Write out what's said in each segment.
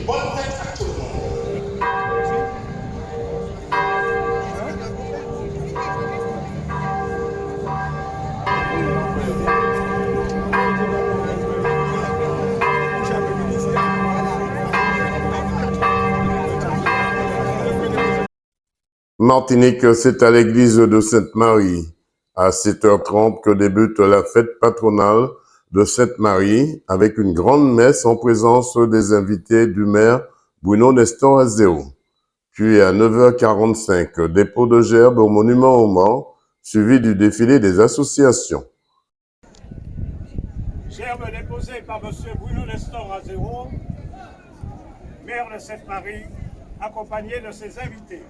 bonne fête à tout le monde. Martinique, c'est à l'église de Sainte-Marie, à 7h30 que débute la fête patronale de Sainte-Marie, avec une grande messe en présence des invités du maire Bruno Nestor Azéo. Puis à 9h45, dépôt de gerbes au monument aux morts, suivi du défilé des associations. Gerbe déposée par M. Bruno Nestor Azéo, maire de Sainte-Marie, accompagné de ses invités.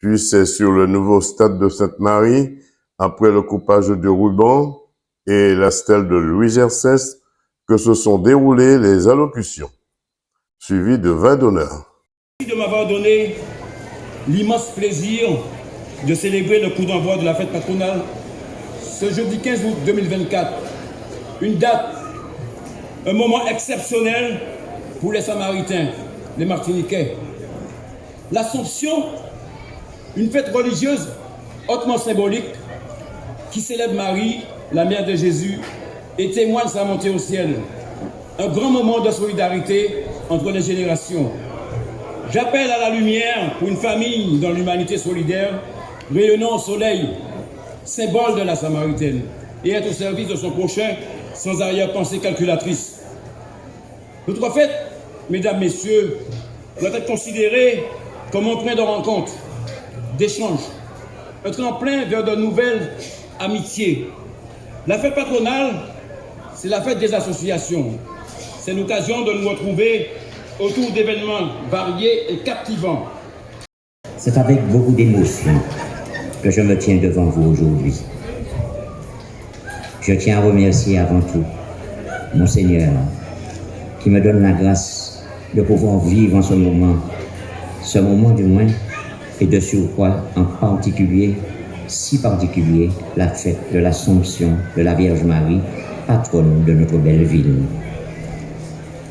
Puis c'est sur le nouveau stade de Sainte-Marie, après le coupage du ruban et la stèle de Louis Gercès, que se sont déroulées les allocutions, suivies de vin d'honneur. Merci de m'avoir donné l'immense plaisir de célébrer le coup d'envoi de la fête patronale ce jeudi 15 août 2024. Une date, un moment exceptionnel pour les Samaritains, les Martiniquais. L'Assomption, une fête religieuse hautement symbolique qui célèbre Marie, la mère de Jésus, et témoigne sa montée au ciel. Un grand moment de solidarité entre les générations. J'appelle à la lumière pour une famille dans l'humanité solidaire, rayonnant au soleil, symbole de la Samaritaine, et être au service de son prochain sans arrière-pensée calculatrice. Notre fête, mesdames, messieurs, doit être considérée comme un point de rencontre, d'échange, un tremplin vers de nouvelles amitié. La fête patronale, c'est la fête des associations. C'est l'occasion de nous retrouver autour d'événements variés et captivants. C'est avec beaucoup d'émotion que je me tiens devant vous aujourd'hui. Je tiens à remercier avant tout mon Seigneur qui me donne la grâce de pouvoir vivre en ce moment du moins, et de surcroît en particulier, si particulier, la fête de l'Assomption de la Vierge Marie, patronne de notre belle ville.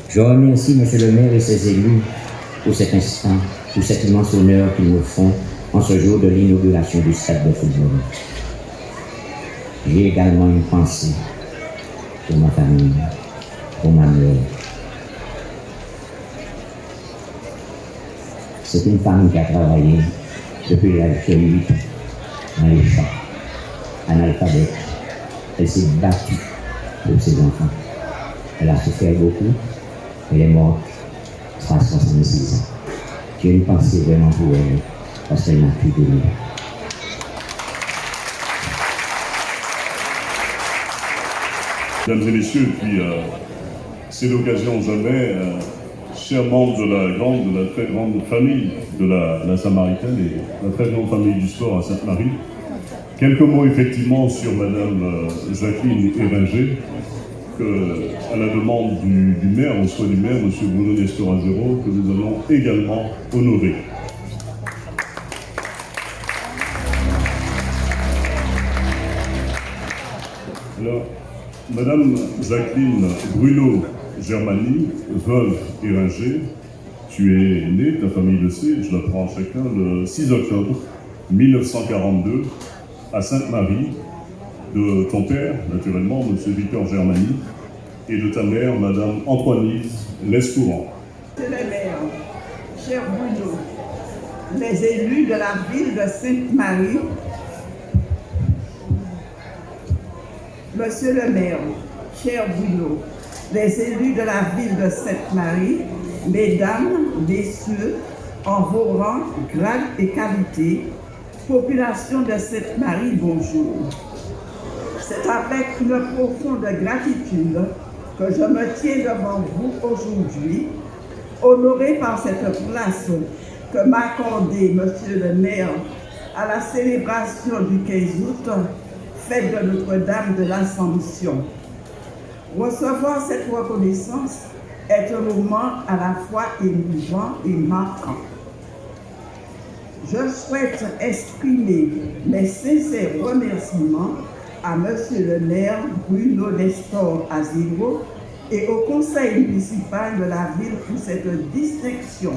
Je remercie Monsieur le maire et ses élus pour cet instant, pour cet immense honneur qu'ils me font en ce jour de l'inauguration du stade de football. J'ai également une pensée pour ma famille, pour ma mère. C'est une femme qui a travaillé depuis l'âge de 8 ans dans les champs, analphabète. Elle s'est battue pour ses enfants. Elle a souffert beaucoup. Elle est morte à 66 ans. J'ai une pensée vraiment pour elle, parce qu'elle m'a pu donner. Mesdames et messieurs, puis c'est l'occasion jamais, chers membres de la très grande famille de la Samaritaine et la très grande famille du sport à Sainte-Marie, quelques mots effectivement sur Madame Jacqueline Éringer, à la demande du maire, au souhait du maire, M. Bruno Nestor-Azero, que nous allons également honorer. Alors, Madame Jacqueline Bruno Germani, veuve Éringer, tu es née, ta famille le sait, je l'apprends à chacun, le 6 octobre 1942 à Sainte-Marie, de ton père, naturellement, M. Victor Germani, et de ta mère, Madame Antoinise Lescourant. Monsieur le maire, cher Bruno, les élus de la ville de Sainte-Marie, Monsieur le maire, cher Bruno, les élus de la ville de Sainte-Marie, mesdames, messieurs, en vos rangs, grades et qualités, population de Sainte-Marie, bonjour. C'est avec une profonde gratitude que je me tiens devant vous aujourd'hui, honoré par cette place que m'a accordée Monsieur le maire à la célébration du 15 août, fête de Notre-Dame de l'Assomption. Recevoir cette reconnaissance est un moment à la fois émouvant et marquant. Je souhaite exprimer mes sincères remerciements à Monsieur le maire Bruno Nestor-Azero et au conseil municipal de la ville pour cette distinction.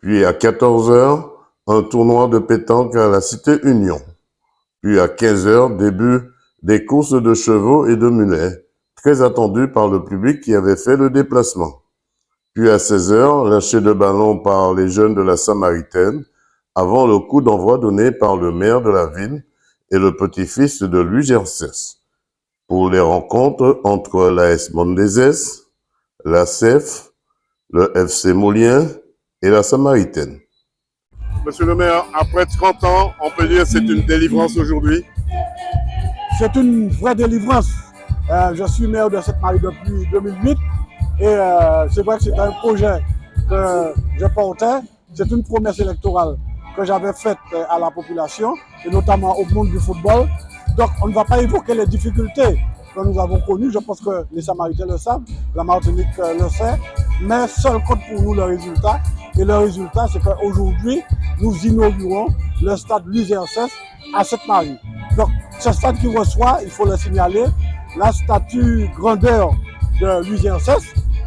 Puis à 14h, un tournoi de pétanque à la Cité Union. Puis à 15h, début des courses de chevaux et de mulets, très attendues par le public qui avait fait le déplacement. Puis à 16h, lâcher de ballon par les jeunes de la Samaritaine, avant le coup d'envoi donné par le maire de la ville et le petit-fils de Louis Gercès, pour les rencontres entre l'AS Mondezès, la CEF, le FC Moulien et la Samaritaine. Monsieur le maire, après 30 ans, on peut dire que c'est une délivrance aujourd'hui? C'est une vraie délivrance. Je suis maire de Sainte-Marie depuis 2008 et c'est vrai que c'est un projet que je portais. C'est une promesse électorale que j'avais faite à la population et notamment au monde du football. Donc on ne va pas évoquer les difficultés que nous avons connues. Je pense que les Samaritains le savent, la Martinique le sait. Mais seul compte pour nous le résultat. Et le résultat, c'est qu'aujourd'hui, nous inaugurons le stade Louis Gercès à Sainte-Marie. Donc, ce stade qui reçoit, il faut le signaler, la statue grandeur de Louis Gercès.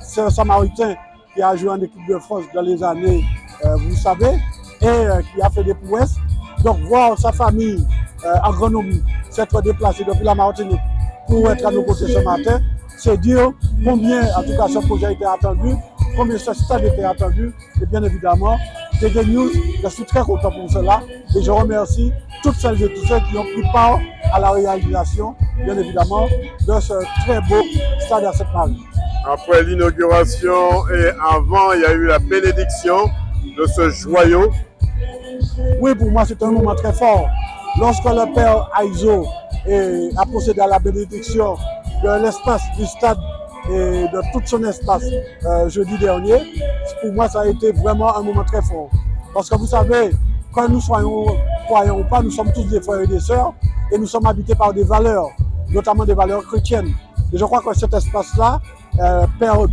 C'est un Samaritain qui a joué en équipe de France dans les années, vous savez, et qui a fait des prouesses. Donc, voir sa famille en Grenoble s'être déplacée depuis la Martinique pour être à nos côtés ce matin, c'est dire combien, en tout cas, ce projet était attendu, combien ce stade était attendu, et bien évidemment, des Good News, je suis très content pour cela, et je remercie toutes celles et tous ceux qui ont pris part à la réalisation, bien évidemment, de ce très beau stade à Sainte-Marie. Après l'inauguration et avant, il y a eu la bénédiction de ce joyau. Oui, pour moi, c'est un moment très fort. Lorsque le père Aizo et a procédé à la bénédiction de l'espace du stade et de tout son espace jeudi dernier. Pour moi, ça a été vraiment un moment très fort. Parce que vous savez, quand nous croyons ou pas, nous sommes tous des frères et des sœurs et nous sommes habités par des valeurs, notamment des valeurs chrétiennes. Et je crois que cet espace-là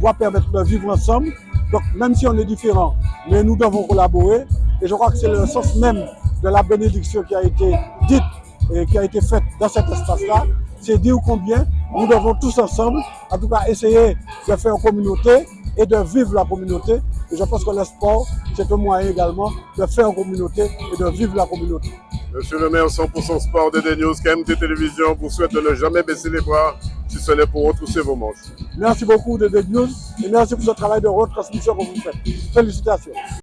doit permettre de vivre ensemble. Donc, même si on est différents, mais nous devons collaborer. Et je crois que c'est le sens même de la bénédiction qui a été dite et qui a été faite dans cet espace-là. C'est dire combien nous devons tous ensemble, en tout cas, essayer de faire communauté et de vivre la communauté. Et je pense que le sport, c'est un moyen également de faire communauté et de vivre la communauté. Monsieur le maire 100% Sport de DNews, KMT Télévision vous souhaite de ne jamais baisser les bras si ce n'est pour retrousser vos manches. Merci beaucoup de DNews et merci pour ce travail de retransmission que vous faites. Félicitations.